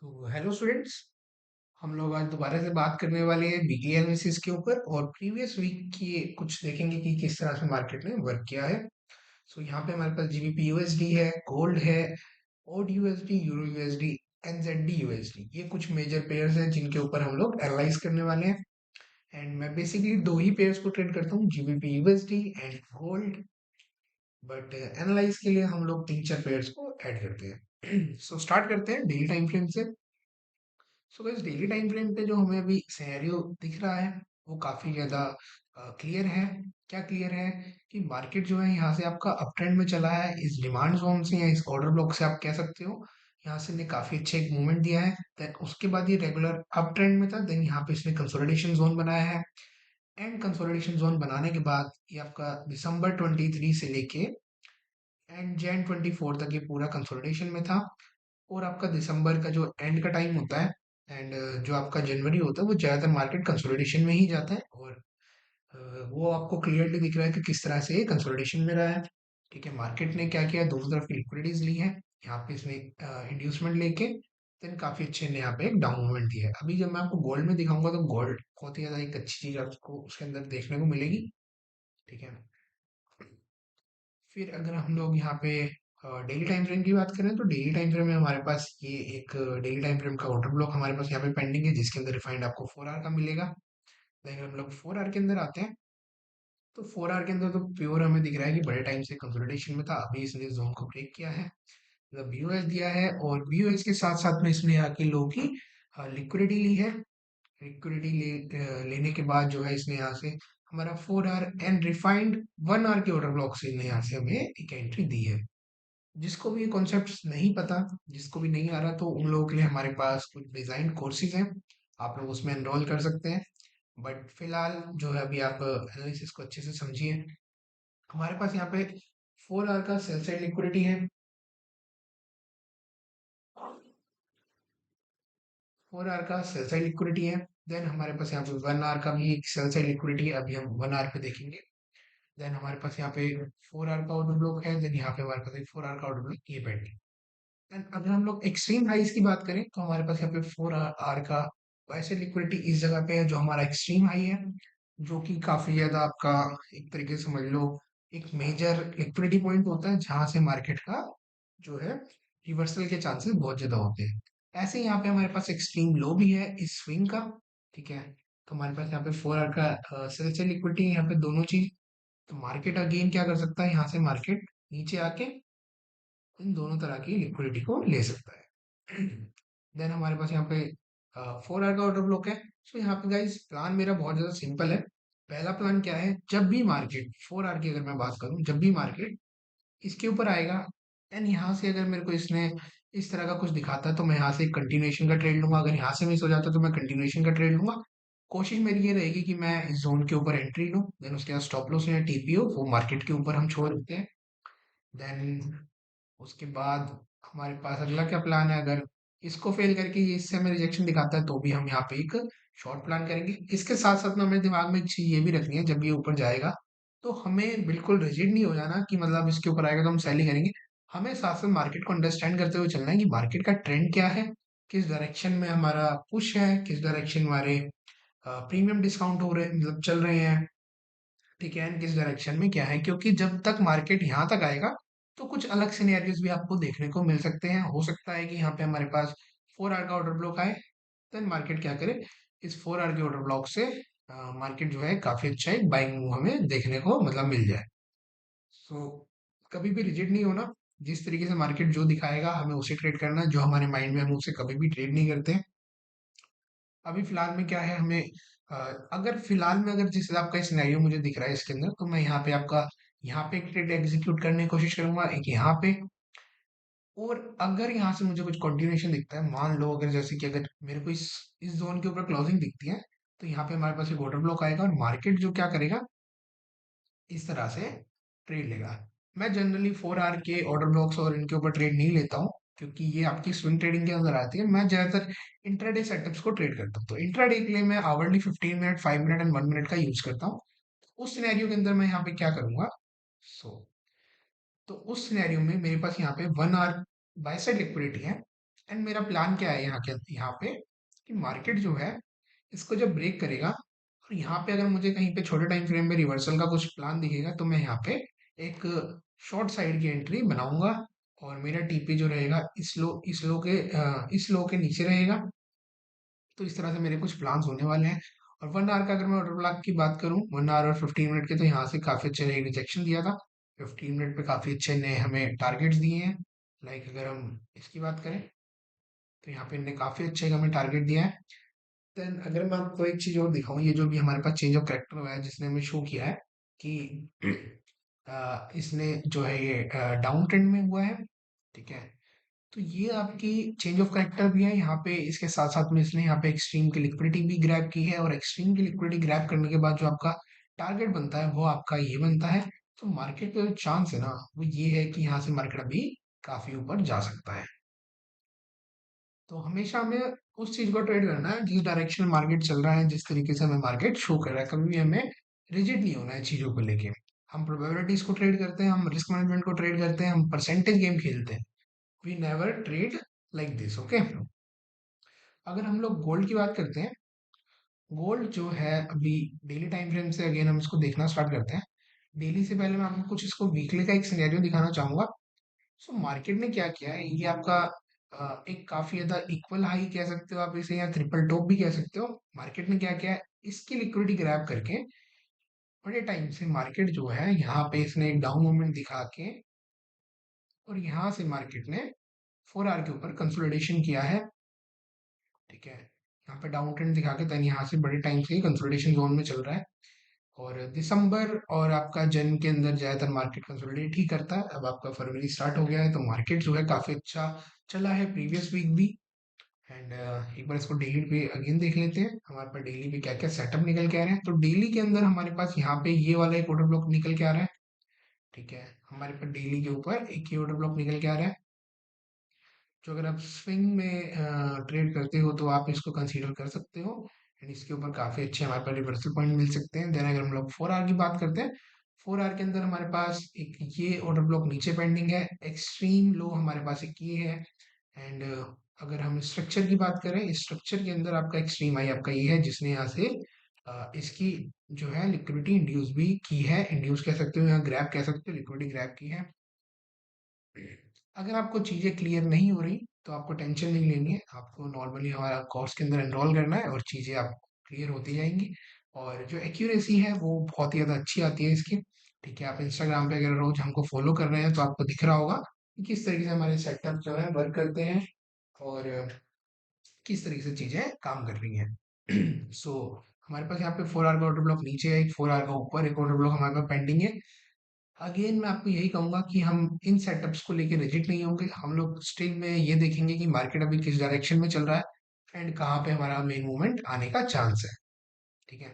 तो hello students. हम लोग आज दोबारा से बात करने वाले हैं वीकली एनालिसिस के ऊपर और प्रीवियस वीक की कुछ देखेंगे कि किस तरह से मार्केट ने वर्क किया है। सो यहाँ पे हमारे पास जीबीपी यूएसडी है, गोल्ड है, AUD USD, euro USD, NZD USD, ये कुछ मेजर पेयर्स हैं जिनके ऊपर हम लोग एनालाइज करने वाले हैं। एंड मैं बेसिकली दो ही पेयर्स को ट्रेड करता हूँ, GBP USD and gold. But analyse के लिए हम लोग तीन चार पेयर्स को ऐड करते हैं। सो स्टार्ट करते हैं डेली टाइम फ्रेम से। So guys, daily time frame पे जो हमें अभी सिनेरियो दिख रहा है वो काफी ज्यादा क्लियर है। क्या क्लियर है? कि मार्केट जो है यहाँ से आपका अप ट्रेंड में चला है, इस डिमांड जोन से या इस ऑर्डर ब्लॉक से आप कह सकते हो। यहाँ से ने काफी अच्छे एक मूवमेंट दिया है। देन उसके बाद ये रेगुलर अप ट्रेंड में था, देन यहाँ पे इसने कंसोलिडेशन जोन बनाया है। एंड कंसोलिडेशन जोन बनाने के बाद ये आपका दिसंबर 23 से लेके एंड Jan 24 तक ये पूरा कंसोलिडेशन में था। और आपका दिसंबर का जो एंड का टाइम होता है एंड जो आपका जनवरी होता है वो ज़्यादातर मार्केट कंसोलिडेशन में ही जाता है। और वो आपको क्लियरली दिख रहा है कि किस तरह से कंसोलिडेशन में रहा है। ठीक है, मार्केट ने क्या किया, दोनों तरफ की लिक्विडिटीज ली है। यहाँ पे इसने इंड्यूसमेंट लेके देन काफी अच्छे ने यहाँ पे एक डाउन मूवमेंट दिया है। अभी जब मैं आपको गोल्ड में दिखाऊंगा तो गोल्ड बहुत ही ज्यादा एक अच्छी चीज आपको उसके अंदर देखने को मिलेगी। ठीक है, फिर अगर हम लोग यहाँ पे डेली टाइम फ्रेम की बात करें तो डेली टाइम फ्रेम में हमारे पास ये एक डेली टाइम फ्रेम का ऑर्डर ब्लॉक हमारे पास यहाँ पे पेंडिंग है, जिसके अंदर रिफाइंड आपको 4 आवर का मिलेगा। देन अगर हम लोग 4 आवर के अंदर आते हैं तो 4 आवर के अंदर तो प्योर हमें दिख रहा है कि बड़े टाइम से कंसोलिडेशन में था, अभी इसने जोन को ब्रेक किया है, मतलब बीओएस दिया है। और बीओएस के साथ साथ में इसने यहाँ के लो की लिक्विडिटी ली है। लिक्विडिटी लेने के बाद जो है इसने यहाँ से हमारा 4 आवर एंड रिफाइंड 1 आवर के ऑर्डर ब्लॉक से इन्हें यहाँ से हमें एक एंट्री दी है। जिसको भी ये कॉन्सेप्ट्स नहीं पता, जिसको भी नहीं आ रहा, तो उन लोगों के लिए हमारे पास कुछ डिजाइन कोर्सेज हैं, आप लोग उसमें एनरोल कर सकते हैं। बट फिलहाल जो है अभी आप एनालिसिस को अच्छे से समझिए। हमारे पास यहाँ पे 4 आवर का सेल साइड लिक्विडिटी है। 4 आवर का सेल साइड लिक्विडिटी है। देन हमारे पास यहाँ पे 1 आवर का भी एक सेल साइड लिक्विडिटी है, अभी हम 1 आवर पे देखेंगे। देन हमारे पास यहाँ पे 4 आवर का ऑर्डर ब्लॉक है, देन यहाँ पे हमारे पास एक 4 आवर का ऑर्डर ब्लॉक ये पेंडिंग। एंड अगर हम लोग एक्सट्रीम हाइस की बात करें तो हमारे पास यहाँ पे 4 आवर का वैसे लिक्विडिटी इस जगह पे है जो हमारा एक्सट्रीम हाई है, जो कि काफी ज्यादा आपका एक तरीके से समझ लो एक मेजर लिक्विडिटी पॉइंट होता है जहां से मार्केट का जो है रिवर्सल के चांसेस बहुत ज्यादा होते हैं। ऐसे ही यहाँ पे हमारे पास एक्सट्रीम लो भी है इस स्विंग का। ठीक है, तो हमारे पास यहाँ पे 4 आवर का सेल से लिक्विडिटी यहाँ पे दोनों चीज। तो मार्केट अगेन क्या कर सकता है, यहाँ से मार्केट नीचे आके इन दोनों तरह की लिक्विडिटी को ले सकता है। देन हमारे पास यहाँ पे 4 आवर का ऑर्डर ब्लॉक है। सो यहाँ पे गाइस प्लान मेरा बहुत ज्यादा सिंपल है। पहला प्लान क्या है, जब भी मार्केट 4 आवर की अगर मैं बात करूं, जब भी मार्केट इसके ऊपर आएगा एंड यहाँ से अगर मेरे को इसने इस तरह का कुछ दिखाता है तो मैं यहाँ से कंटिन्यूएशन का ट्रेड लूंगा। अगर यहाँ से मिस हो जाता है तो मैं कंटिन्यूएशन का ट्रेड लूंगा। कोशिश मेरी ये रहेगी कि मैं इस जोन के ऊपर एंट्री लूं, देन उसके बाद स्टॉप लॉस या टीपीओ वो मार्केट के ऊपर हम छोड़ देते हैं। देन उसके बाद हमारे पास अगला क्या प्लान है, अगर इसको फेल करके ये इससे हमें रिजेक्शन दिखाता है तो भी हम यहाँ पे एक शॉर्ट प्लान करेंगे। इसके साथ साथ में हमें दिमाग में एक चीज ये भी रखनी है, जब ये ऊपर जाएगा तो हमें बिल्कुल रिजिड नहीं हो जाना कि मतलब इसके ऊपर आएगा तो हम सेलिंग करेंगे। हमें साथ साथ मार्केट को अंडरस्टैंड करते हुए चलना है कि मार्केट का ट्रेंड क्या है, किस डायरेक्शन में हमारा पुश है, किस डायरेक्शन हमारे प्रीमियम डिस्काउंट हो रहे मतलब चल रहे हैं। ठीक है, एंड किस डायरेक्शन में क्या है, क्योंकि जब तक मार्केट यहाँ तक आएगा तो कुछ अलग सिनेरियोज भी आपको देखने को मिल सकते हैं। हो सकता है कि यहाँ पे हमारे पास 4 आवर का ऑर्डर ब्लॉक आए, देन मार्केट क्या करे, इस 4 आवर के ऑर्डर ब्लॉक से मार्केट जो है काफी अच्छा एक बाइंग मूव हमें देखने को मतलब मिल जाए। सो कभी भी रिजिड नहीं होना, जिस तरीके से मार्केट जो दिखाएगा हमें उसे ट्रेड करना है, जो हमारे माइंड में हम उसे कभी भी ट्रेड नहीं करते। अभी फिलहाल में क्या है, हमें अ, अगर फिलहाल में अगर जिस हिसाब का सिनेरियो मुझे दिख रहा है इसके अंदर, तो मैं यहाँ पे आपका यहाँ पे एक ट्रेड एग्जीक्यूट करने की कोशिश करूंगा, एक यहाँ पे। और अगर यहाँ से मुझे कुछ कंटिन्यूएशन दिखता है, मान लो अगर जैसे कि अगर मेरे को इस जोन के ऊपर क्लोजिंग दिखती है, तो यहाँ पे हमारे पास एक ऑर्डर ब्लॉक आएगा और मार्केट जो क्या करेगा, इस तरह से ट्रेड लेगा। मैं जनरली 4 आवर के ऑर्डर ब्लॉक्स और इनके ऊपर ट्रेड नहीं लेता हूँ, क्योंकि ये आपकी स्विंग ट्रेडिंग के अंदर आती है। मैं ज्यादातर इंट्राडे सेटअप्स को ट्रेड करता हूँ, तो इंट्राडे के लिए मैं hourly 15 minute, 5 minute and 1 minute का यूज करता हूँ। उस सिनेरियो के अंदर मैं यहाँ पे क्या करूंगा, सो तो उस सिनेरियो में मेरे पास यहाँ पे 1 आवर बाय साइड लिक्विडिटी है। एंड मेरा प्लान क्या है यहाँ पे कि मार्केट जो है इसको जब ब्रेक करेगा और यहाँ पे अगर मुझे कहीं पे छोटे टाइम फ्रेम में रिवर्सल का कुछ प्लान दिखेगा तो मैं यहाँ पे एक शॉर्ट साइड की एंट्री बनाऊंगा और मेरा टीपी जो रहेगा इस लो के नीचे रहेगा। तो इस तरह से मेरे कुछ प्लान्स होने वाले हैं। और 1 आवर का अगर मैं ऑर्डर ब्लॉक की बात करूँ, 1 आवर और 15 मिनट के, तो यहाँ से काफ़ी अच्छे ने रिजेक्शन दिया था। 15 मिनट पे काफ़ी अच्छे ने हमें टारगेट्स दिए हैं। लाइक अगर हम इसकी बात करें तो यहाँ पे इनने काफ़ी अच्छे का हमें टारगेट दिया है। देन अगर मैं आपको एक चीज़ और दिखाऊं, ये जो भी हमारे पास चेंज ऑफ कैरेक्टर हुआ है जिसने हमें शो किया है कि इसने जो है ये डाउन ट्रेंड में हुआ है। ठीक है, तो ये आपकी चेंज ऑफ कैरेक्टर भी है यहाँ पे। इसके साथ साथ में इसने यहाँ पे एक्सट्रीम की लिक्विडिटी भी ग्रैब की है, और एक्सट्रीम की लिक्विडिटी ग्रैब करने के बाद जो आपका टारगेट बनता है वो आपका ये बनता है। तो मार्केट का जो चांस है ना वो ये है कि यहाँ से मार्केट अभी काफी ऊपर जा सकता है। तो हमेशा हमें उस चीज को ट्रेड करना है जिस डायरेक्शन में मार्केट चल रहा है, जिस तरीके से हमें मार्केट शो कर रहा है। कभी भी हमें रिजिड नहीं होना है चीजों को लेके। हम प्रोबेबिलिटीज को ट्रेड करते हैं, हम रिस्क मैनेजमेंट को ट्रेड करते हैं, हम परसेंटेज गेम खेलते हैं। We never trade like this, okay. अगर हम लोग गोल्ड की बात करते हैं, गोल्ड जो है अभी डेली टाइम फ्रेम से अगेन हम इसको देखना स्टार्ट करते हैं। डेली से पहले मैं आपको कुछ इसको वीकली का एक सिनेरियो दिखाना चाहूंगा। सो मार्केट ने क्या किया है, ये आपका एक काफी ज्यादा इक्वल हाई कह सकते हो आप इसे, या ट्रिपल टॉप भी कह सकते हो। मार्केट ने क्या किया है, इसकी लिक्विडिटी ग्रैब करके बड़े टाइम से मार्केट जो है यहाँ पे इसने एक डाउन मोमेंट दिखा के, और यहाँ से मार्केट ने 4 आवर के ऊपर कंसोलिडेशन किया है। ठीक है, यहाँ पे डाउन ट्रेंड दिखा के देन यहाँ से बड़े टाइम से कंसोलिडेशन जोन में चल रहा है। और दिसंबर और आपका जन के अंदर ज्यादातर मार्केट कंसोलिडेट ही करता है। अब आपका फरवरी स्टार्ट हो गया है तो मार्केट जो है काफी अच्छा चला है प्रीवियस वीक भी। एंड एक बार इसको डेली पे अगेन देख लेते हैं हमारे पास डेली पे क्या क्या सेटअप निकल के आ रहे हैं। तो डेली के अंदर हमारे पास यहाँ पे ये वाला एक ऑर्डर ब्लॉक निकल के आ रहा है। ठीक है, हमारे पास डेली के ऊपर एक ही ऑर्डर ब्लॉक निकल के आ रहा है, जो अगर आप स्विंग में ट्रेड करते हो तो आप इसको कंसीडर कर सकते हो। एंड इसके ऊपर काफी अच्छे हमारे पास रिवर्सल पॉइंट मिल सकते हैं। देन अगर हम लोग 4 आवर की बात करते हैं, 4 आवर के अंदर हमारे पास एक ये ऑर्डर ब्लॉक नीचे पेंडिंग है, एक्सट्रीम लो हमारे पास एक ये है। एंड अगर हम स्ट्रक्चर की बात करें, स्ट्रक्चर के अंदर आपका एक्सट्रीम हाई आपका ये है जिसने यहाँ से इसकी जो है लिक्विडिटी इंड्यूस भी की है, इंड्यूस कह सकते हो, यहाँ ग्रैब कह सकते हो, लिक्विडिटी ग्रैब की है। अगर आपको चीज़ें क्लियर नहीं हो रही तो आपको टेंशन नहीं लेनी है, आपको नॉर्मली हमारा कोर्स के अंदर एनरोल करना है और चीज़ें आपको क्लियर होती जाएंगी। और जो एक्यूरेसी है वो बहुत ही ज़्यादा अच्छी आती है इसकी। ठीक है, आप इंस्टाग्राम पे अगर रोज हमको फॉलो कर रहे हैं तो आपको दिख रहा होगा कि किस तरीके से हमारे सेटअप जो है वर्क करते हैं, और किस तरीके से चीज़ें काम कर रही हैं। सो हमारे पास यहाँ पे 4 आवर का ऑर्डर ब्लॉक नीचे है, एक 4 आवर का ऊपर एक ऑर्डर ब्लॉक हमारे पास पेंडिंग है। अगेन मैं आपको यही कहूंगा कि हम इन सेटअप्स को लेके रिजिड नहीं होंगे। हम लोग स्टिल में ये देखेंगे कि मार्केट अभी किस डायरेक्शन में चल रहा है एंड कहाँ पे हमारा मेन मूवमेंट आने का चांस है। ठीक है,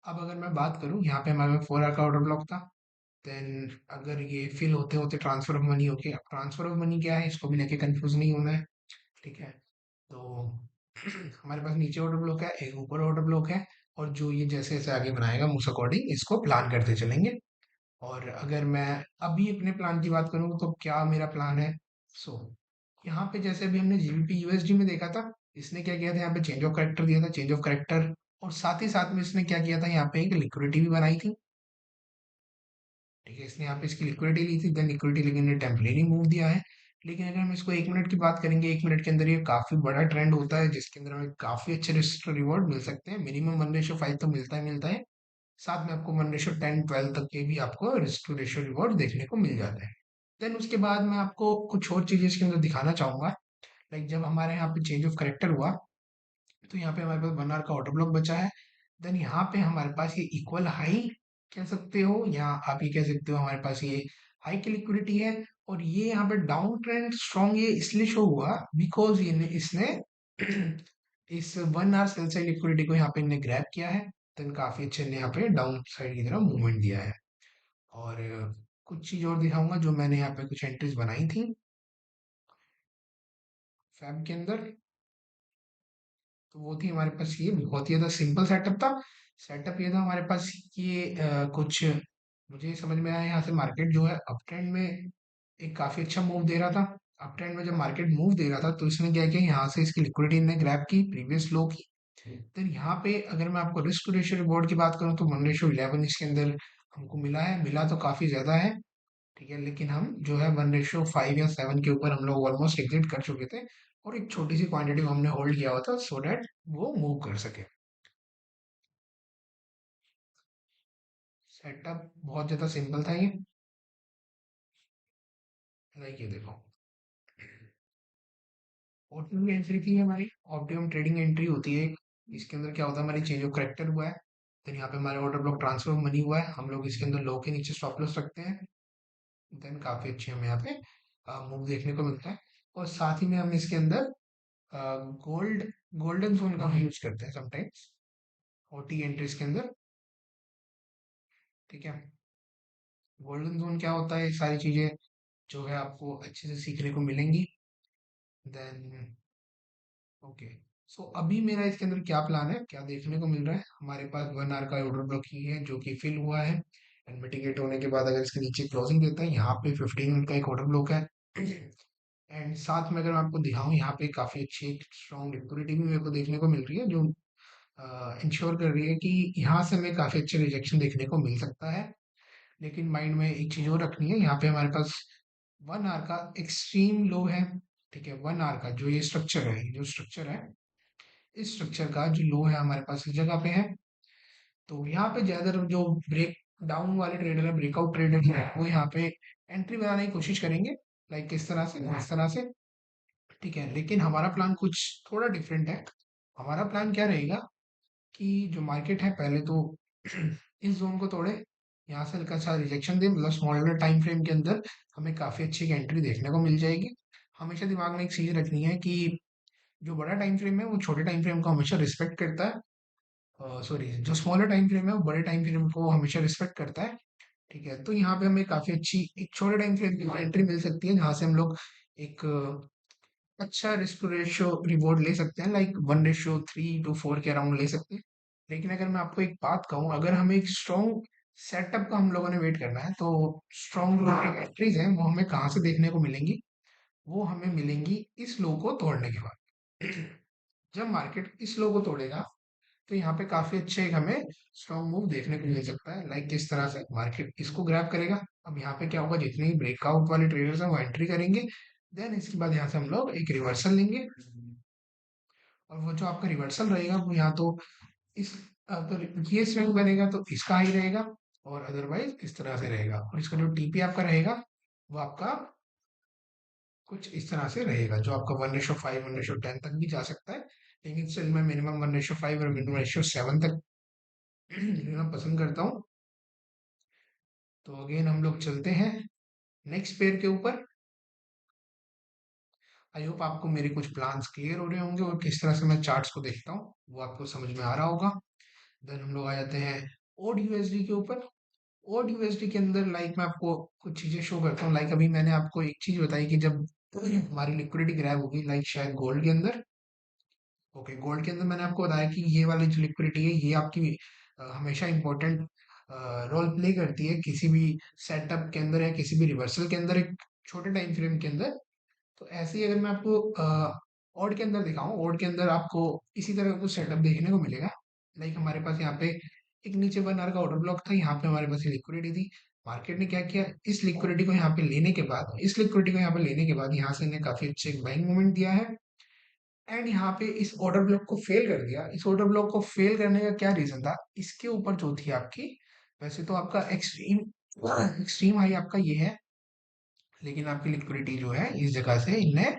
अब अगर मैं बात करूँ, यहाँ पे हमारे 4 आवर का ऑर्डर ब्लॉक था। देन अगर ये फिल होते होते ट्रांसफर ऑफ मनी होके, अब ट्रांसफर ऑफ मनी क्या है इसको भी लेके कंफ्यूज नहीं होना है। ठीक है, तो हमारे पास नीचे ऑर्डर ब्लॉक है, एक ऊपर ऑर्डर ब्लॉक है, और जो ये जैसे जैसे आगे बनाएगा उस अकॉर्डिंग इसको प्लान करते चलेंगे। और अगर मैं अभी अपने प्लान की बात करूँ तो क्या मेरा प्लान है। सो यहाँ पे जैसे अभी हमने जीबीपी यूएसडी में देखा था, इसने क्या किया था, यहाँ पे चेंज ऑफ करेक्टर दिया था, चेंज ऑफ करेक्टर, और साथ ही साथ में इसने क्या किया था, यहाँ पे एक लिक्विडिटी भी बनाई थी। ठीक है, इसने यहाँ पे इसकी लिक्विडिटी ली थी, देन लिक्विडिटी लेकिन ने टेम्परेरी मूव दिया है। लेकिन अगर हम इसको 1 मिनट की बात करेंगे, 1 मिनट के अंदर ये काफी बड़ा ट्रेंड होता है जिसके अंदर हमें काफी अच्छे रिस्क रिवॉर्ड मिल सकते हैं। मिनिमम 1:5 तो मिलता ही मिलता है, साथ में आपको 1:10 12 तक के भी आपको रिस्क टू रेशियो रिवॉर्ड देखने को मिल जाता है। देन उसके बाद मैं आपको कुछ और चीजें इसके अंदर दिखाना चाहूंगा। लाइक जब हमारे यहाँ पे चेंज ऑफ करेक्टर हुआ तो यहाँ पे हमारे पास 1 आवर का ऑर्डर ब्लॉक बचा है। देन यहाँ पे हमारे पास ये इक्वल हाई कह सकते हो, या आप ये कह सकते हो हमारे पास ये हाई की लिक्विडिटी है। और ये यहाँ पे डाउन ट्रेंड स्ट्रॉन्ग ये इसलिए शो हुआ बिकॉज ये इसने इस 1 आवर सेल साइड लिक्विडिटी को यहाँ पे इन्हें ग्रैब किया है। देन काफी अच्छे ने यहाँ पे डाउन साइड की तरफ मूवमेंट दिया है। और कुछ चीज और दिखाऊंगा जो मैंने यहाँ पे कुछ एंट्रीज बनाई थी फैब के अंदर। तो वो थी हमारे पास ये बहुत ही ज्यादा सिंपल सेटअप था। सेटअप ये था हमारे पास ये कुछ मुझे समझ में आया यहाँ से मार्केट जो है अप ट्रेंड में एक काफी अच्छा मूव दे रहा था। अप ट्रेंड में जब मार्केट मूव दे रहा था तो इसने क्या किया, यहाँ से इसकी लिक्विडिटी ने ग्रैब की, प्रीवियस लो की। देन यहाँ पे अगर मैं आपको रिस्क टू रेशियो रिवॉर्ड की बात करूँ तो 1:11 इसके अंदर हमको मिला है, मिला तो काफी ज्यादा है। ठीक है, लेकिन हम जो है 1:5 या 7 के ऊपर हम लोग ऑलमोस्ट एग्जिट कर चुके थे, और एक छोटी सी क्वांटिटी को हमने होल्ड किया हुआ था सो दैट वो मूव कर सके। सेटअप बहुत ज्यादा सिंपल था ये। लाइक ये देखो, ऑप्टिमम एंट्री थी हमारी, ऑप्टिमम ट्रेडिंग एंट्री होती है एक। इसके अंदर क्या होता है, हमारी चेंज ऑफ करेक्टर हुआ है, देन यहाँ पे हमारे ऑर्डर ब्लॉक ट्रांसफर मनी हुआ है, हम लोग इसके अंदर लो के नीचे स्टॉप लॉस रखते हैं। देन काफी अच्छे हमें यहाँ पे मूव देखने को मिलता है। और साथ ही में हम इसके अंदर गोल्ड गोल्डन जोन का यूज करते हैं समटाइम्स ओटी एंट्रीज के अंदर। ठीक है, गोल्डन जोन क्या होता है, ये सारी चीजें जो है आपको अच्छे से सीखने को मिलेंगी। देन ओके, सो अभी मेरा इसके अंदर क्या प्लान है, क्या देखने को मिल रहा है, हमारे पास 1 आवर का ऑर्डर ब्लॉक ही है जो कि फिल हुआ है। एंड मिटिगेट होने के बाद अगर इसके नीचे क्लोजिंग देता है, यहाँ पे 15 मिनट का एक ऑर्डर ब्लॉक है। एंड साथ में अगर मैं आपको दिखाऊं, यहाँ पे काफी अच्छी एक स्ट्रॉन्ग लिक्विडिटी भी मेरे को देखने को मिल रही है, जो इंश्योर कर रही है कि यहाँ से हमें काफी अच्छे रिजेक्शन देखने को मिल सकता है। लेकिन माइंड में एक चीज और रखनी है, यहाँ पे हमारे पास 1 आवर का एक्सट्रीम लो है। ठीक है, 1 आवर का जो ये स्ट्रक्चर है, ये जो स्ट्रक्चर है, इस स्ट्रक्चर का जो लो है हमारे पास इस जगह पे है। तो यहाँ पे ज्यादातर जो ब्रेक डाउन वाले ट्रेडर है, ब्रेकआउट ट्रेडर है, वो यहाँ पे एंट्री बनाने की कोशिश करेंगे, लाइक किस तरह से, इस तरह से। ठीक है, लेकिन हमारा प्लान कुछ थोड़ा डिफरेंट है। हमारा प्लान क्या रहेगा कि जो मार्केट है पहले तो इस जोन को तोड़े, यहाँ से हल्का सा रिजेक्शन दे, मतलब स्मॉलर टाइम फ्रेम के अंदर हमें काफी अच्छी एंट्री देखने को मिल जाएगी। हमेशा दिमाग में एक चीज रखनी है कि जो बड़ा टाइम फ्रेम है वो छोटे टाइम फ्रेम को हमेशा रिस्पेक्ट करता है, सॉरी, जो स्मॉलर टाइम फ्रेम है वो बड़े टाइम फ्रेम को हमेशा रिस्पेक्ट करता है। ठीक है, तो यहाँ पे हमें काफी अच्छी एक छोटे टाइम फ्रेम की एंट्री मिल सकती है, जहाँ से हम लोग एक अच्छा रिस्क रेशियो रिवॉर्ड ले सकते हैं, लाइक 1:3 to 4 के अराउंड ले सकते हैं। लेकिन अगर मैं आपको एक बात कहूँ, अगर हमें एक स्ट्रॉन्ग सेटअप का हम लोगों ने वेट करना है, तो स्ट्रॉन्ग एंट्रीज हैं वो हमें कहाँ से देखने को मिलेंगी, वो हमें मिलेंगी इस लो को तोड़ने के बाद। जब मार्केट इस लो को तोड़ेगा, तो यहाँ पे काफी अच्छे एक हमें स्ट्रॉन्ग मूव देखने को मिल सकता है, लाइक किस तरह से मार्केट इसको ग्रैब करेगा। अब यहाँ पे क्या होगा, जितने भी ब्रेकआउट वाले ट्रेडर्स हैं वो एंट्री करेंगे। देन इसके बाद यहाँ से हम लोग एक रिवर्सल लेंगे, और वो जो आपका रिवर्सल रहेगा वो यहाँ तो इस अगर ये स्विंग बनेगा तो इसका हाई रहेगा, और अदरवाइज इस तरह से रहेगा, और इसका जो टीपी आपका रहेगा वो आपका कुछ इस तरह से रहेगा, जो आपका 1:5 1:10 तक भी जा सकता है। लेकिन स्टिल मैं मिनिमम 1:5 और मिनिमम 1:7 तक लेना पसंद करता हूँ। तो अगेन हम लोग चलते हैं नेक्स्ट पेयर के ऊपर। आई होप आपको मेरे कुछ प्लान्स क्लियर हो रहे होंगे, और किस तरह से मैं चार्ट्स को देखता हूँ वो आपको समझ में आ रहा होगा। देन हम लोग आ जाते हैं ओड यूएसडी के ऊपर। ओड यूएसडी के अंदर लाइक मैं आपको कुछ चीजें शो करता हूँ, लाइक अभी मैंने आपको एक चीज बताई कि जब हमारी लिक्विडिटी ग्रैब होगी, लाइक शायद गोल्ड के अंदर। ओके, गोल्ड के अंदर मैंने आपको बताया कि ये वाली जो लिक्विडिटी है ये आपकी हमेशा इंपॉर्टेंट रोल प्ले करती है किसी भी सेटअप के अंदर या किसी भी रिवर्सल के अंदर, एक छोटे टाइम फ्रेम के अंदर। तो ऐसे ही अगर मैं आपको ऑड के अंदर दिखाऊं, ऑड के अंदर आपको इसी तरह का कुछ सेटअप देखने को मिलेगा। लाइक हमारे पास यहाँ पे एक नीचे 1 आवर का ऑर्डर ब्लॉक था, यहाँ पे हमारे पास लिक्विडिटी थी। मार्केट ने क्या किया, इस लिक्विडिटी को यहाँ पे लेने के बाद, इस लिक्विडिटी को यहाँ पे लेने के बाद यहाँ से इन्हें काफी अच्छे बाइंग मूवमेंट दिया है। एंड यहाँ पे इस ऑर्डर ब्लॉक को फेल कर दिया। इस ऑर्डर ब्लॉक को फेल करने का क्या रीजन था, इसके ऊपर जो थी आपकी, वैसे तो आपका एक्सट्रीम एक्सट्रीम हाई आपका ये है, लेकिन आपकी लिक्विडिटी जो है इस जगह से इनने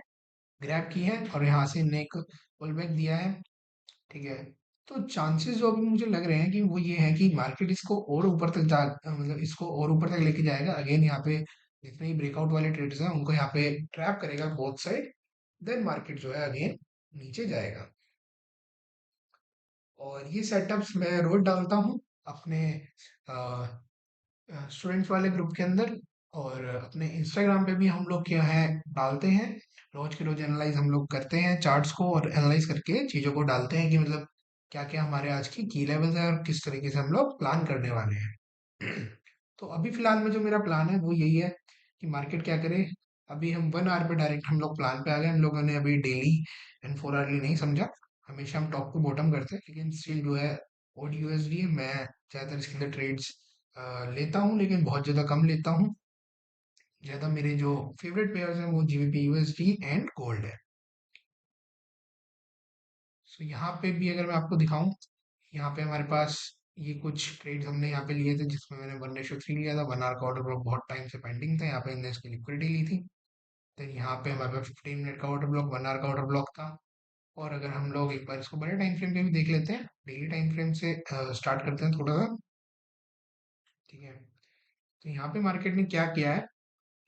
ग्रैब की है, और यहाँ से इनने एक पुल बैक दिया है। ठीक है, तो चांसेस जो अभी मुझे लग रहे हैं कि वो ये है कि मार्केट इसको और ऊपर तक जा, मतलब इसको और ऊपर तक लेके जाएगा। अगेन यहाँ पे जितने भी ब्रेकआउट वाले ट्रेडर्स हैं उनको यहाँ पे ट्रैप करेगा बोथ साइड। देन मार्केट जो है अगेन नीचे जाएगा। और ये सेटअप्स मैं रोज डालता हूँ अपने स्टूडेंट्स वाले ग्रुप के अंदर, और अपने इंस्टाग्राम पे भी हम लोग क्या है डालते हैं। रोज के रोज एनालाइज हम लोग करते हैं चार्ट्स को, और एनालाइज करके चीज़ों को डालते हैं कि मतलब क्या क्या हमारे आज की लेवल्स है और किस तरीके से हम लोग प्लान करने वाले हैं। तो अभी फिलहाल में जो मेरा प्लान है वो यही है कि मार्केट क्या करे, अभी हम 1 आवर पे डायरेक्ट हम लोग प्लान पे आ गए। हम लोगों ने अभी डेली एंड 4 आवरली नहीं समझा। हमेशा हम टॉप टू बॉटम करते हैं, लेकिन स्टिल जो है ओड यूएसडी मैं ज़्यादातर इसके अंदर ट्रेड्स लेता हूँ, लेकिन बहुत ज़्यादा कम लेता हूँ। ज़्यादा मेरे जो फेवरेट पेयर्स हैं वो जीबीपी यूएसडी एंड गोल्ड है। सो यहाँ पे भी अगर मैं आपको दिखाऊं, यहाँ पे हमारे पास ये कुछ ट्रेड्स हमने यहाँ पे लिए थे, जिसमें मैंने 1:3 लिया था। 1 आवर का ऑर्डर ब्लॉक बहुत टाइम से पेंडिंग था, यहाँ पे हमने इसकी लिक्विडिटी ली थी। देन यहाँ पे हमारे पास 15 मिनट का ऑर्डर ब्लॉक, 1 आवर का ऑर्डर ब्लॉक था। और अगर हम लोग एक बार इसको बड़े टाइम फ्रेम पे भी देख लेते हैं, डेली टाइम फ्रेम से स्टार्ट करते हैं थोड़ा सा। ठीक है, तो यहाँ पे मार्केट ने क्या किया है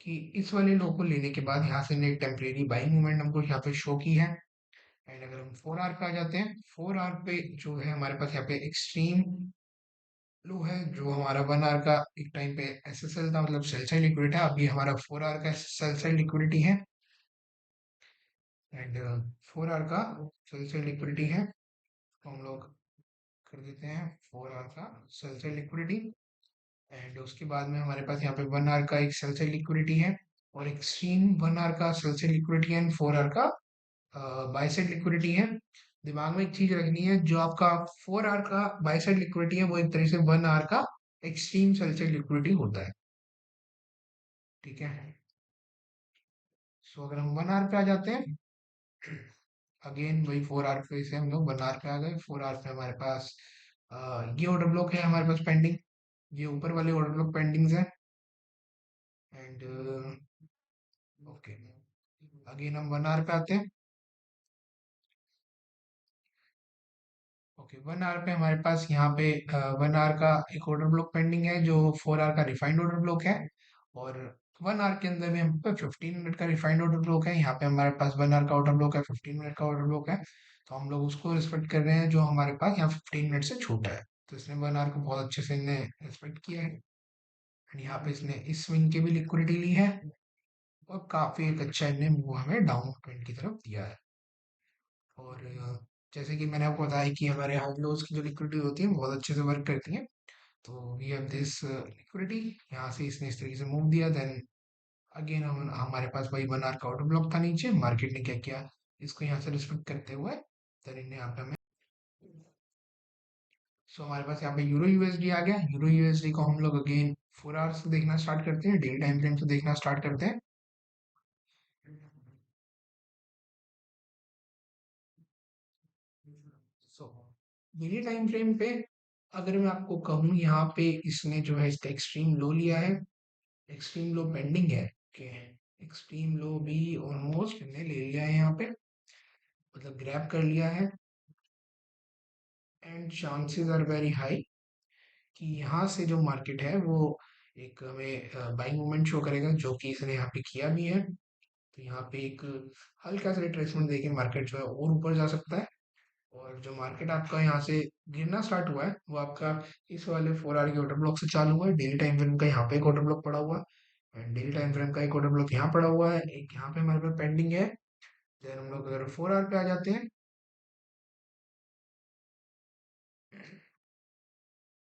कि इस वाले लो को लेने के बाद यहाँ से एक टेम्परेरी बाइंग मूवमेंट हमको यहाँ पे शो की है। एंड अगर हम 4 आवर पे आ जाते हैं, 4 आवर पे जो है हमारे पास यहाँ पे एक्सट्रीम लो है, जो हमारा 1 आवर का एक टाइम पे एसएसएल था, मतलब सेल साइड लिक्विडिटी है। अभी हमारा 4 आवर का सेल साइड लिक्विडिटी है। एंड 4 आवर का सेल साइड लिक्विडिटी है, तो हम लोग कर देते हैं 4 आवर का सेल साइड लिक्विडिटी। एंड उसके बाद में हमारे पास यहाँ पे 1 आवर का एक सेल साइड लिक्विडिटी है, और एक्सट्रीम 1 आवर का सेल साइड लिक्विडिटी है, एंड 4 आवर का बाय साइड लिक्विडिटी है। दिमाग में एक चीज रखनी है, जो आपका 4 आवर का बाय साइड लिक्विडिटी है वो एक तरह से 1 आवर का एक्सट्रीम सेल साइड लिक्विडिटी होता है। ठीक है, सो अगर हम 1 आवर पे आ जाते हैं, अगेन वही 4 आवर पे से हम लोग 1 आवर पे आ गए। 4 आवर पे हमारे पास ये ऑर्डर ब्लॉक है हमारे पास पेंडिंग, ये ऊपर वाले ऑर्डर ब्लॉक पेंडिंग्स है। एंड ओके, अगेन हम 1 आवर पे आते हैं। ओके, 1 आवर पे हमारे पास यहाँ पे 1 आवर का एक ऑर्डर ब्लॉक पेंडिंग है, जो 4 आवर का रिफाइंड ऑर्डर ब्लॉक है। और 1 आवर के अंदर में हम पे 15 मिनट का रिफाइंड ऑर्डर ब्लॉक है। यहाँ पे हमारे पास 1 आवर का ऑर्डर ब्लॉक है, 15 मिनट का ऑर्डर ब्लॉक है। तो हम लोग उसको रिस्पेक्ट कर रहे हैं, जो हमारे पास यहाँ 15 मिनट से छोटा है। तो इसने 1 आवर को बहुत अच्छे से इन्हें रिस्पेक्ट किया है। एंड यहाँ पे इसने इस स्विंग की भी लिक्विडिटी ली है, और काफी एक अच्छा इन्हें मूव हमें डाउन ट्रेंड की तरफ दिया है। और जैसे कि मैंने आपको बताया कि हमारे हाई लोज की जो लिक्विडिटी होती है वो बहुत अच्छे से वर्क करती है। तो वी हैव दिस लिक्विडिटी, यहाँ से इसने इस तरीके से मूव दिया। देन अगेन हम हमारे पास वही 1 आवर का ऑर्डर ब्लॉक था नीचे। मार्केट ने क्या किया, इसको यहाँ से रिस्पेक्ट करते हुए देन इन्हें यहाँ पे हमें, सो हमारे पास यहाँ पे यूरो यूएसडी आ गया। यूरो यूएसडी को हम लोग अगेन 4 आवर्स से देखना स्टार्ट करते हैं, डेली टाइम फ्रेम से देखना स्टार्ट करते हैं। सो डेली टाइम फ्रेम पे अगर मैं आपको कहूँ, यहाँ पे इसने जो है इसका एक्सट्रीम लो लिया है। एक्सट्रीम लो पेंडिंग है कि एक्सट्रीम लो भी ऑलमोस्ट हमने ले लिया है यहाँ पे, मतलब ग्रैब कर लिया है। And chances are very high कि यहाँ से जो मार्केट है वो एक हमें बाइंग मूवमेंट शो करेगा, जो कि इसने यहाँ पे किया भी है। तो यहाँ पे एक हल्का सा रिट्रेसमेंट देके मार्केट जो है और ऊपर जा सकता है। और जो मार्केट आपका यहाँ से गिरना स्टार्ट हुआ है वो आपका इस वाले 4 आवर के ऑर्डर ब्लॉक से चालू हुआ है। डेली टाइम फ्रेम का यहाँ पे एक ऑर्डर ब्लॉक पड़ा हुआ है, एंड डेली टाइम फ्रेम का एक ऑर्डर ब्लॉक यहाँ पड़ा हुआ है, एक यहाँ पे हमारे पास पेंडिंग है। देन हम लोग अगर 4 आवर पे आ जाते हैं,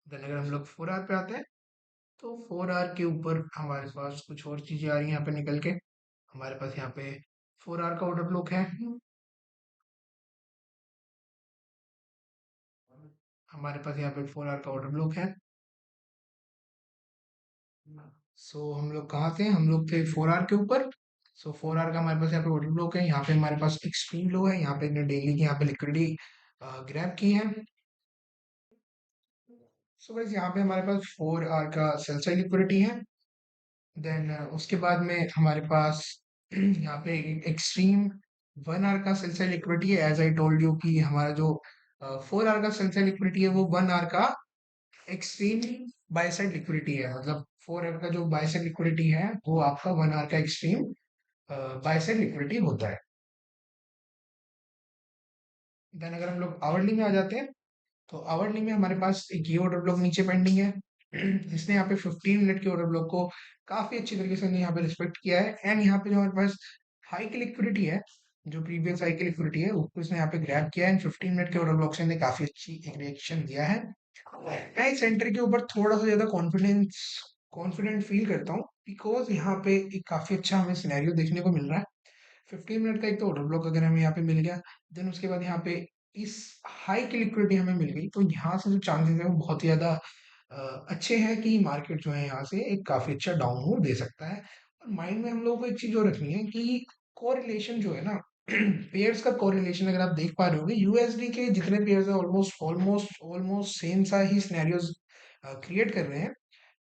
देन अगर हम लोग 4 आवर पे आते हैं, तो 4 आवर के ऊपर हमारे पास कुछ और चीजें आ रही हैं यहाँ पे निकल के। हमारे पास यहाँ पे 4 आवर का ऑर्डर ब्लॉक है, हमारे पास यहाँ पे 4 आवर का ऑर्डर ब्लॉक है। सो हम लोग कहाँ थे, हम लोग थे 4 आवर के ऊपर। सो 4 आवर का हमारे पास यहाँ पे ऑर्डर ब्लॉक है, यहाँ पे हमारे पास एक्सट्रीम लो है, यहाँ पे डेली की यहाँ पे लिक्विडिटी ग्रैब की है। सो गाइस यहाँ पे हमारे पास 4 आवर का सेल साइड लिक्विडिटी है। देन उसके बाद में हमारे पास यहाँ पे एक्सट्रीम 1 आवर का सेल साइड लिक्विडिटी है। एज आई टोल्ड यू कि हमारा जो 4 आवर का सेल साइड लिक्विडिटी है वो 1 आवर का एक्सट्रीम बाय साइड लिक्विडिटी है। मतलब 4 आवर का जो बाय साइड लिक्विडिटी है वो आपका 1 आवर का एक्सट्रीम बाय साइड लिक्विडिटी होता है। देन अगर हम लोग आवरली में आ जाते हैं, तो आवरली में हमारे पास एक ये ऑर्डर ब्लॉक नीचे पेंडिंग है। इसने यहाँ पे 15 मिनट के ऑर्डर ब्लॉक को काफी अच्छी तरीके से यहाँ पे रिस्पेक्ट किया है। एंड यहाँ पे जो हमारे पास हाई की लिक्विडिटी है, जो प्रीवियस हाई की लिक्विडिटी है उसको इसने यहाँ पे ग्रैब किया है। एंड 15 मिनट के ऑर्डर ब्लॉक से इन्हें काफी अच्छी एक रिएक्शन दिया है। मैं इस सेंटर के ऊपर थोड़ा सा ज्यादा कॉन्फिडेंट फील करता हूँ, बिकॉज यहाँ पे एक काफी अच्छा हमें सिनेरियो देखने को मिल रहा है। 15 मिनट का एक तो ऑर्डर ब्लॉक अगर हमें यहाँ पे मिल गया, देन उसके बाद यहाँ पे इस हाई की लिक्विडिटी हमें मिल गई, तो यहाँ से जो चांसेस है वो बहुत ही ज्यादा अच्छे हैं कि मार्केट जो है यहाँ से एक काफी अच्छा डाउन मूव दे सकता है। और माइंड में हम लोगों को एक चीज और रखनी है कि कोरिलेशन जो है ना, पेयर्स का कोरिलेशन अगर आप देख पा रहे होगे, यूएसडी के जितने पेयर्स हैं ऑलमोस्ट ऑलमोस्ट ऑलमोस्ट सेम सा ही सिनेरियोज क्रिएट कर रहे हैं।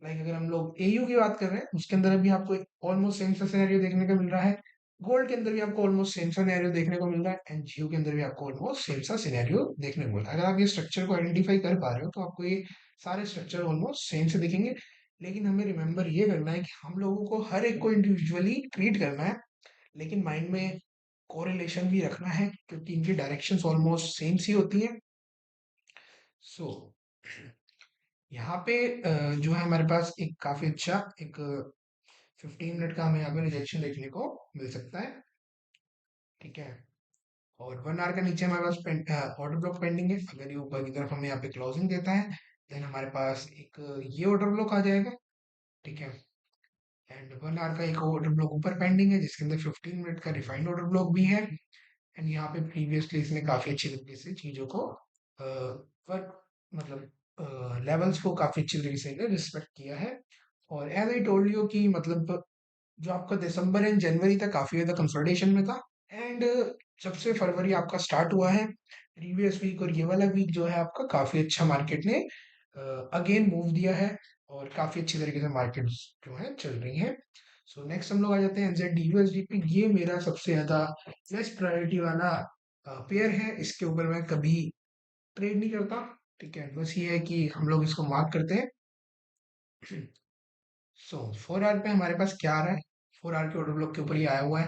लाइक अगर हम लोग एयू की बात कर रहे हैं, उसके अंदर अभी आपको ऑलमोस्ट सेम सा सिनेरियो देखने को मिल रहा है। गोल्ड के अंदर भी आपको ऑलमोस्ट सेम सा सिनेरियो देखने को मिल रहा है, एंड जियो के अंदर भी आपको ऑलमोस्ट सेम सा सिनेरियो देखने को मिल रहा है। अगर आप ये स्ट्रक्चर को आइडेंटिफाई कर पा रहे हो तो आपको ये सारे स्ट्रक्चर ऑलमोस्ट सेम से दिखेंगे। लेकिन हमें रिमेंबर ये करना है कि हम लोगों को हर एक को इंडिविजुअली ट्रीट करना है, लेकिन माइंड में कोरिलेशन भी रखना है क्योंकि इनकी डायरेक्शंस ऑलमोस्ट सेम सी होती हैं। सो यहाँ पे जो है हमारे पास एक काफी अच्छा एक 15 मिनट का हमें यहाँ पे रिजेक्शन देखने को मिल सकता है। ठीक है, और 1 आवर का नीचे हमारे पास ऑर्डर ब्लॉक पेंडिंग है। अगर ये ऊपर की तरफ हमें यहाँ पे क्लोजिंग देता है, देन हमारे पास एक ये ऑर्डर ब्लॉक आ जाएगा। ठीक है, एंड 1 आवर का एक ऑर्डर ब्लॉक ऊपर पेंडिंग है जिसके अंदर 15 मिनट का रिफाइंड ऑर्डर ब्लॉक भी है। एंड यहाँ पे प्रीवियसली इसने काफी अच्छी तरीके से चीजों को वर्क मतलब लेवल्स को काफी अच्छी तरीके से रिस्पेक्ट किया है। और एज आई टोल्ड यू कि मतलब जो आपका दिसंबर एंड जनवरी तक काफी ज्यादा कंसोलिडेशन में था, एंड जब से फरवरी आपका स्टार्ट हुआ है, प्रीवियस वीक और ये वाला वीक जो है आपका काफी अच्छा मार्केट ने अगेन मूव दिया है, और काफी अच्छी तरीके से मार्केट जो है चल रही है। सो नेक्स्ट हम लोग आ जाते हैं एनजेड पे। ये मेरा सबसे ज्यादा बेस्ट प्रायोरिटी वाला पेयर है, इसके ऊपर मैं कभी ट्रेड नहीं करता। ठीक है, बस ये है कि हम लोग इसको मार्क करते हैं। सो 4 आवर पे हमारे पास क्या आ रहा है, 4 आवर के ऑर्डर ब्लॉक के ऊपर ये आया हुआ है,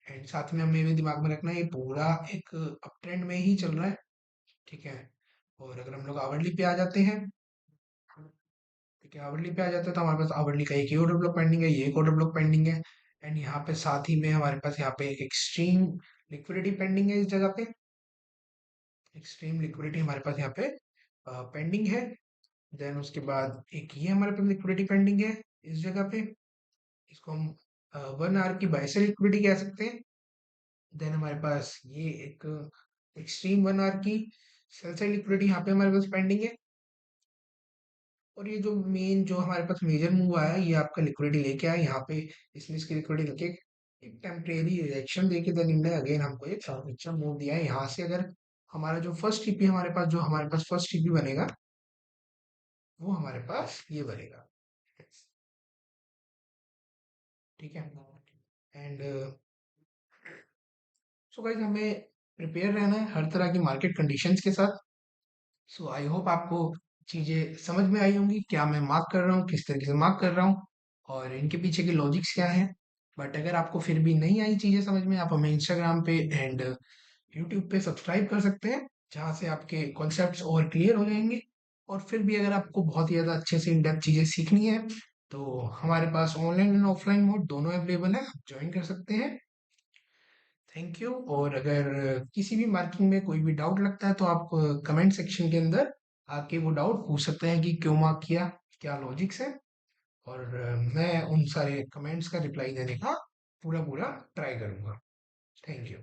एंड साथ में हमें ये भी दिमाग में रखना है ये पूरा एक अप ट्रेंड में ही चल रहा है। ठीक है, और अगर हम लोग आवरली पे आ जाते हैं, ठीक है आवरली पे आ जाते हैं तो हमारे पास आवरली का एक ही ऑर्डर ब्लॉक पेंडिंग है, ये एक ऑर्डर ब्लॉक पेंडिंग है। एंड यहाँ पे साथ ही में हमारे पास यहाँ पे एक एक्सट्रीम लिक्विडिटी पेंडिंग है इस जगह पे। एक्सट्रीम लिक्विडिटी हमारे पास यहाँ पे पेंडिंग है। देन उसके बाद एक ये हमारे पास लिक्विडिटी पेंडिंग है इस जगह पे, इसको हम 1 आवर की बाय सेल लिक्विडिटी कह सकते हैं। देन हमारे पास ये एक एक्सट्रीम 1 आवर की सेल साइड लिक्विडिटी यहाँ पे हमारे पास पेंडिंग है। और ये जो मेन जो हमारे पास मेजर मूव आया ये आपका लिक्विडिटी लेके आया यहाँ पे, इसने इसकी लिक्विडिटी लेके एक टेम्परेरी रिएक्शन देके देन इनने अगेन हमको एक अच्छा मूव दिया है। यहाँ से अगर हमारा जो फर्स्ट टीपी हमारे पास जो हमारे पास फर्स्ट टीपी बनेगा वो हमारे पास ये बनेगा। ठीक है, एंड सो गाइस हमें प्रिपेयर रहना है हर तरह की मार्केट कंडीशंस के साथ। सो आई होप आपको चीज़ें समझ में आई होंगी, क्या मैं मार्क कर रहा हूँ, किस तरीके से मार्क कर रहा हूँ, और इनके पीछे के लॉजिक्स क्या हैं। बट अगर आपको फिर भी नहीं आई चीज़ें समझ में, आप हमें इंस्टाग्राम पे एंड यूट्यूब पे सब्सक्राइब कर सकते हैं, जहाँ से आपके कॉन्सेप्ट्स और क्लियर हो जाएंगे। और फिर भी अगर आपको बहुत ही ज़्यादा अच्छे से इन डेप्थ चीज़ें सीखनी है तो हमारे पास ऑनलाइन एंड ऑफलाइन मोड दोनों अवेलेबल है, आप ज्वाइन कर सकते हैं। Thank you. और अगर किसी भी मार्किंग में कोई भी डाउट लगता है तो आप कमेंट सेक्शन के अंदर आके वो डाउट पूछ सकते हैं कि क्यों मार्क किया, क्या लॉजिक्स है, और मैं उन सारे कमेंट्स का रिप्लाई देने का पूरा पूरा ट्राई करूंगा। Thank you.